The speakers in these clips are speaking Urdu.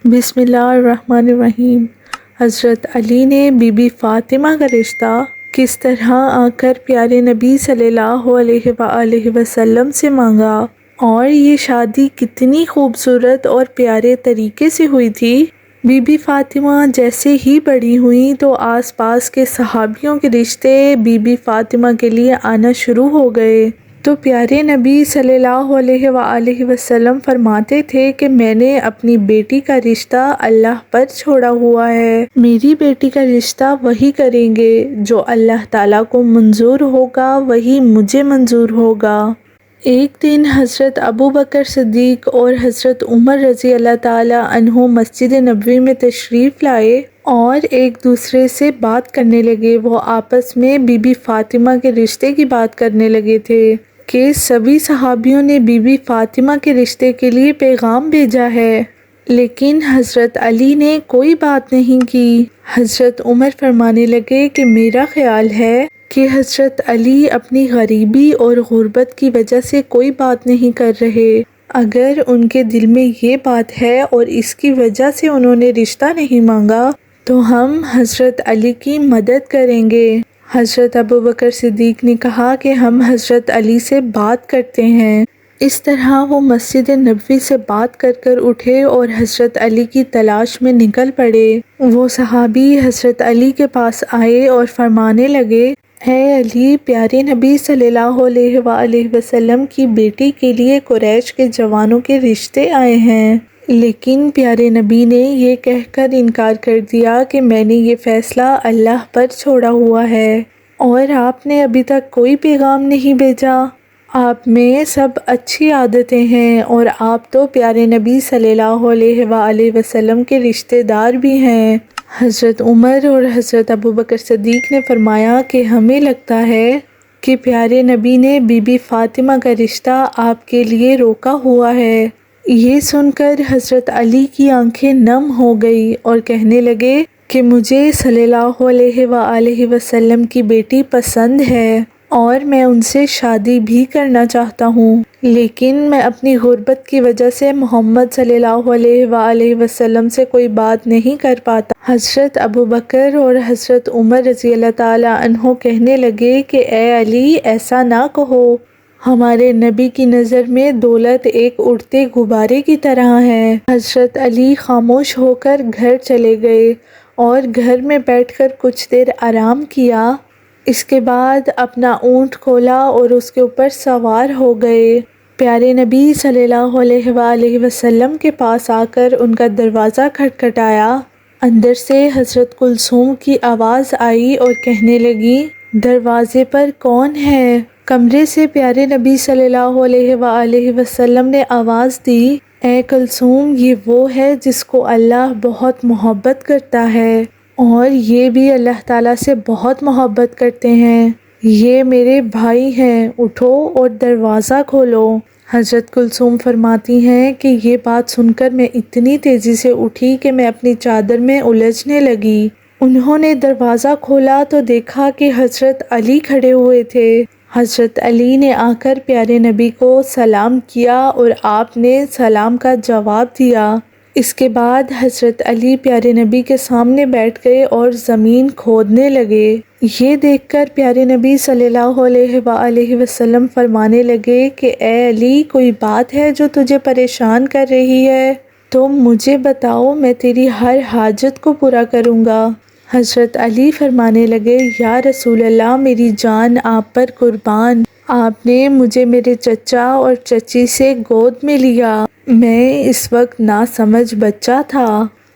بسم اللہ الرحمن الرحیم۔ حضرت علی نے بی بی فاطمہ کا رشتہ کس طرح آ کر پیارے نبی صلی اللہ علیہ وآلہ وسلم سے مانگا، اور یہ شادی کتنی خوبصورت اور پیارے طریقے سے ہوئی تھی۔ بی بی فاطمہ جیسے ہی بڑی ہوئیں تو آس پاس کے صحابیوں کے رشتے بی بی فاطمہ کے لیے آنا شروع ہو گئے، تو پیارے نبی صلی اللہ علیہ وآلہ وسلم فرماتے تھے کہ میں نے اپنی بیٹی کا رشتہ اللہ پر چھوڑا ہوا ہے، میری بیٹی کا رشتہ وہی کریں گے، جو اللہ تعالیٰ کو منظور ہوگا وہی مجھے منظور ہوگا۔ ایک دن حضرت ابوبکر صدیق اور حضرت عمر رضی اللہ تعالیٰ عنہ مسجد نبوی میں تشریف لائے اور ایک دوسرے سے بات کرنے لگے۔ وہ آپس میں بی بی فاطمہ کے رشتے کی بات کرنے لگے تھے کہ سبھی صحابیوں نے بی بی فاطمہ کے رشتے کے لیے پیغام بھیجا ہے، لیکن حضرت علی نے کوئی بات نہیں کی۔ حضرت عمر فرمانے لگے کہ میرا خیال ہے کہ حضرت علی اپنی غریبی اور غربت کی وجہ سے کوئی بات نہیں کر رہے۔ اگر ان کے دل میں یہ بات ہے اور اس کی وجہ سے انہوں نے رشتہ نہیں مانگا تو ہم حضرت علی کی مدد کریں گے۔ حضرت ابوبکر صدیق نے کہا کہ ہم حضرت علی سے بات کرتے ہیں۔ اس طرح وہ مسجد نبوی سے بات کر کر اٹھے اور حضرت علی کی تلاش میں نکل پڑے۔ وہ صحابی حضرت علی کے پاس آئے اور فرمانے لگے، اے علی، پیارے نبی صلی اللہ علیہ وآلہ وسلم کی بیٹی کے لیے قریش کے جوانوں کے رشتے آئے ہیں، لیکن پیارے نبی نے یہ کہہ کر انکار کر دیا کہ میں نے یہ فیصلہ اللہ پر چھوڑا ہوا ہے، اور آپ نے ابھی تک کوئی پیغام نہیں بھیجا۔ آپ میں سب اچھی عادتیں ہیں اور آپ تو پیارے نبی صلی اللہ علیہ وآلہ وسلم کے رشتے دار بھی ہیں۔ حضرت عمر اور حضرت ابوبکر صدیق نے فرمایا کہ ہمیں لگتا ہے کہ پیارے نبی نے بی بی فاطمہ کا رشتہ آپ کے لیے روکا ہوا ہے۔ یہ سن کر حضرت علی کی آنکھیں نم ہو گئی اور کہنے لگے کہ مجھے صلی اللہ علیہ وآلہ وسلم کی بیٹی پسند ہے اور میں ان سے شادی بھی کرنا چاہتا ہوں، لیکن میں اپنی غربت کی وجہ سے محمد صلی اللہ علیہ وآلہ وسلم سے کوئی بات نہیں کر پاتا۔ حضرت ابوبکر اور حضرت عمر رضی اللہ تعالیٰ عنہ کہنے لگے کہ اے علی، ایسا نہ کہو، ہمارے نبی کی نظر میں دولت ایک اڑتے غبارے کی طرح ہے۔ حضرت علی خاموش ہو کر گھر چلے گئے اور گھر میں بیٹھ کر کچھ دیر آرام کیا۔ اس کے بعد اپنا اونٹ کھولا اور اس کے اوپر سوار ہو گئے۔ پیارے نبی صلی اللہ علیہ وآلہ وسلم کے پاس آ کر ان کا دروازہ کھٹکھٹایا۔ اندر سے حضرت کلثوم کی آواز آئی اور کہنے لگی، دروازے پر کون ہے؟ کمرے سے پیارے نبی صلی اللہ علیہ وآلہ وسلم نے آواز دی، اے کلثوم، یہ وہ ہے جس کو اللہ بہت محبت کرتا ہے اور یہ بھی اللہ تعالیٰ سے بہت محبت کرتے ہیں۔ یہ میرے بھائی ہیں، اٹھو اور دروازہ کھولو۔ حضرت کلثوم فرماتی ہیں کہ یہ بات سن کر میں اتنی تیزی سے اٹھی کہ میں اپنی چادر میں الجھنے لگی۔ انہوں نے دروازہ کھولا تو دیکھا کہ حضرت علی کھڑے ہوئے تھے۔ حضرت علی نے آ کر پیارے نبی کو سلام کیا اور آپ نے سلام کا جواب دیا۔ اس کے بعد حضرت علی پیارے نبی کے سامنے بیٹھ گئے اور زمین کھودنے لگے۔ یہ دیکھ کر پیارے نبی صلی اللہ علیہ وآلہ وسلم فرمانے لگے کہ اے علی، کوئی بات ہے جو تجھے پریشان کر رہی ہے تو مجھے بتاؤ، میں تیری ہر حاجت کو پورا کروں گا۔ حضرت علی فرمانے لگے، یا رسول اللہ، میری جان آپ پر قربان، آپ نے مجھے میرے چچا اور چچی سے گود میں لیا، میں اس وقت ناسمجھ بچہ تھا،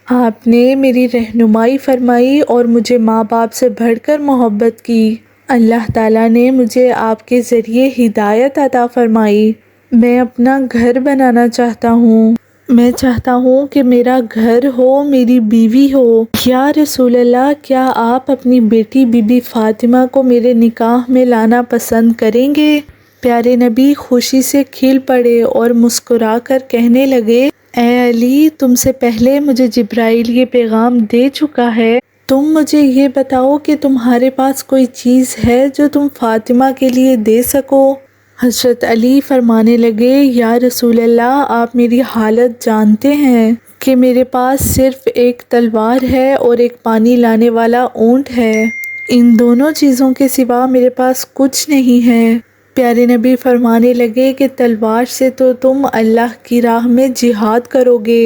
آپ نے میری رہنمائی فرمائی اور مجھے ماں باپ سے بڑھ کر محبت کی، اللہ تعالیٰ نے مجھے آپ کے ذریعے ہدایت عطا فرمائی، میں اپنا گھر بنانا چاہتا ہوں، میں چاہتا ہوں کہ میرا گھر ہو، میری بیوی ہو، یا رسول اللہ، کیا آپ اپنی بیٹی بی بی فاطمہ کو میرے نکاح میں لانا پسند کریں گے؟ پیارے نبی خوشی سے کھل پڑے اور مسکرا کر کہنے لگے، اے علی، تم سے پہلے مجھے جبرائیل یہ پیغام دے چکا ہے، تم مجھے یہ بتاؤ کہ تمہارے پاس کوئی چیز ہے جو تم فاطمہ کے لیے دے سکو؟ حضرت علی فرمانے لگے، یا رسول اللہ، آپ میری حالت جانتے ہیں، کہ میرے پاس صرف ایک تلوار ہے اور ایک پانی لانے والا اونٹ ہے، ان دونوں چیزوں کے سوا میرے پاس کچھ نہیں ہے۔ پیارے نبی فرمانے لگے کہ تلوار سے تو تم اللہ کی راہ میں جہاد کرو گے،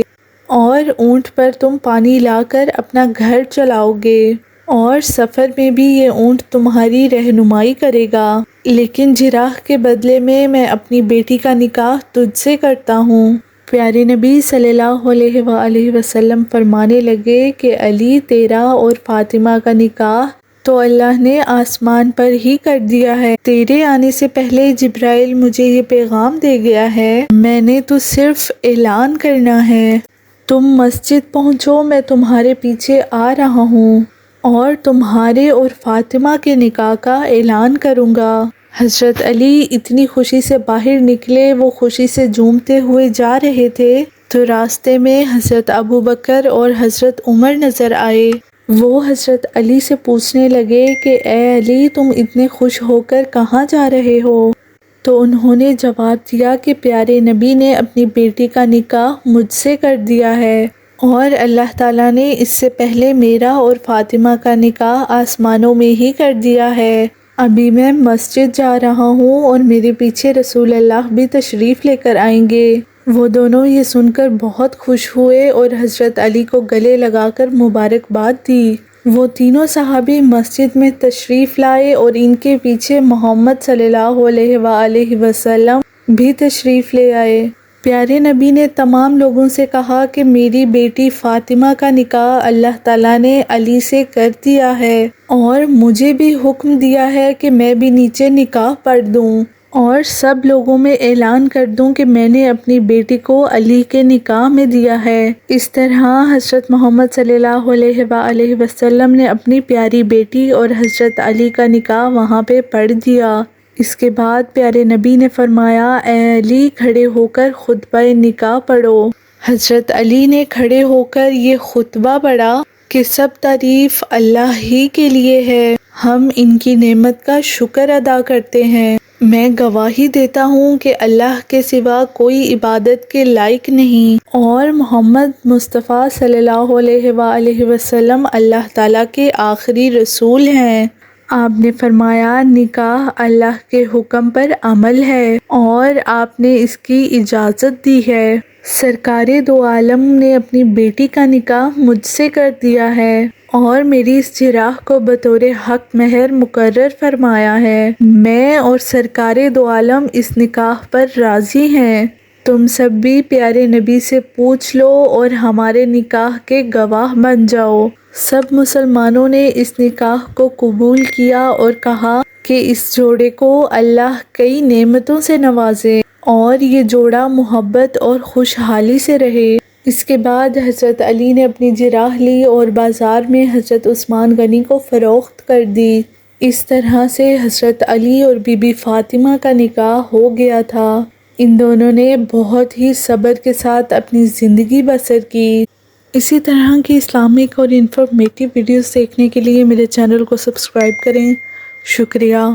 اور اونٹ پر تم پانی لا کر اپنا گھر چلاؤ گے، اور سفر میں بھی یہ اونٹ تمہاری رہنمائی کرے گا، لیکن جراح کے بدلے میں اپنی بیٹی کا نکاح تجھ سے کرتا ہوں۔ پیارے نبی صلی اللہ علیہ وآلہ وسلم فرمانے لگے کہ علی، تیرا اور فاطمہ کا نکاح تو اللہ نے آسمان پر ہی کر دیا ہے، تیرے آنے سے پہلے جبرائیل مجھے یہ پیغام دے گیا ہے، میں نے تو صرف اعلان کرنا ہے۔ تم مسجد پہنچو، میں تمہارے پیچھے آ رہا ہوں اور تمہارے اور فاطمہ کے نکاح کا اعلان کروں گا۔ حضرت علی اتنی خوشی سے باہر نکلے، وہ خوشی سے جھومتے ہوئے جا رہے تھے تو راستے میں حضرت ابوبکر اور حضرت عمر نظر آئے۔ وہ حضرت علی سے پوچھنے لگے کہ اے علی، تم اتنے خوش ہو کر کہاں جا رہے ہو؟ تو انہوں نے جواب دیا کہ پیارے نبی نے اپنی بیٹی کا نکاح مجھ سے کر دیا ہے، اور اللہ تعالیٰ نے اس سے پہلے میرا اور فاطمہ کا نکاح آسمانوں میں ہی کر دیا ہے۔ ابھی میں مسجد جا رہا ہوں اور میرے پیچھے رسول اللہ بھی تشریف لے کر آئیں گے۔ وہ دونوں یہ سن کر بہت خوش ہوئے اور حضرت علی کو گلے لگا کر مبارکباد دی۔ وہ تینوں صحابی مسجد میں تشریف لائے اور ان کے پیچھے محمد صلی اللہ علیہ وآلہ وسلم بھی تشریف لے آئے۔ پیارے نبی نے تمام لوگوں سے کہا کہ میری بیٹی فاطمہ کا نکاح اللہ تعالیٰ نے علی سے کر دیا ہے، اور مجھے بھی حکم دیا ہے کہ میں بھی نیچے نکاح پڑھ دوں اور سب لوگوں میں اعلان کر دوں کہ میں نے اپنی بیٹی کو علی کے نکاح میں دیا ہے۔ اس طرح حضرت محمد صلی اللہ علیہ وآلہ وسلم نے اپنی پیاری بیٹی اور حضرت علی کا نکاح وہاں پہ پڑھ دیا۔ اس کے بعد پیارے نبی نے فرمایا، اے علی، کھڑے ہو کر خطبہ نکاح پڑھو۔ حضرت علی نے کھڑے ہو کر یہ خطبہ پڑھا کہ سب تعریف اللہ ہی کے لیے ہے، ہم ان کی نعمت کا شکر ادا کرتے ہیں۔ میں گواہی دیتا ہوں کہ اللہ کے سوا کوئی عبادت کے لائق نہیں، اور محمد مصطفیٰ صلی اللہ علیہ وآلہ وسلم اللہ تعالیٰ کے آخری رسول ہیں۔ آپ نے فرمایا، نکاح اللہ کے حکم پر عمل ہے اور آپ نے اس کی اجازت دی ہے۔ سرکار دو عالم نے اپنی بیٹی کا نکاح مجھ سے کر دیا ہے اور میری اس جراح کو بطور حق مہر مقرر فرمایا ہے۔ میں اور سرکار دو عالم اس نکاح پر راضی ہیں۔ تم سب بھی پیارے نبی سے پوچھ لو اور ہمارے نکاح کے گواہ بن جاؤ۔ سب مسلمانوں نے اس نکاح کو قبول کیا اور کہا کہ اس جوڑے کو اللہ کئی نعمتوں سے نوازے اور یہ جوڑا محبت اور خوشحالی سے رہے۔ اس کے بعد حضرت علی نے اپنی جراح لی اور بازار میں حضرت عثمان غنی کو فروخت کر دی۔ اس طرح سے حضرت علی اور بی بی فاطمہ کا نکاح ہو گیا تھا۔ ان دونوں نے بہت ہی صبر کے ساتھ اپنی زندگی بسر کی۔ اسی طرح کی اسلامک اور انفارمیٹیو ویڈیوز دیکھنے کے لیے میرے چینل کو سبسکرائب کریں۔ شکریہ۔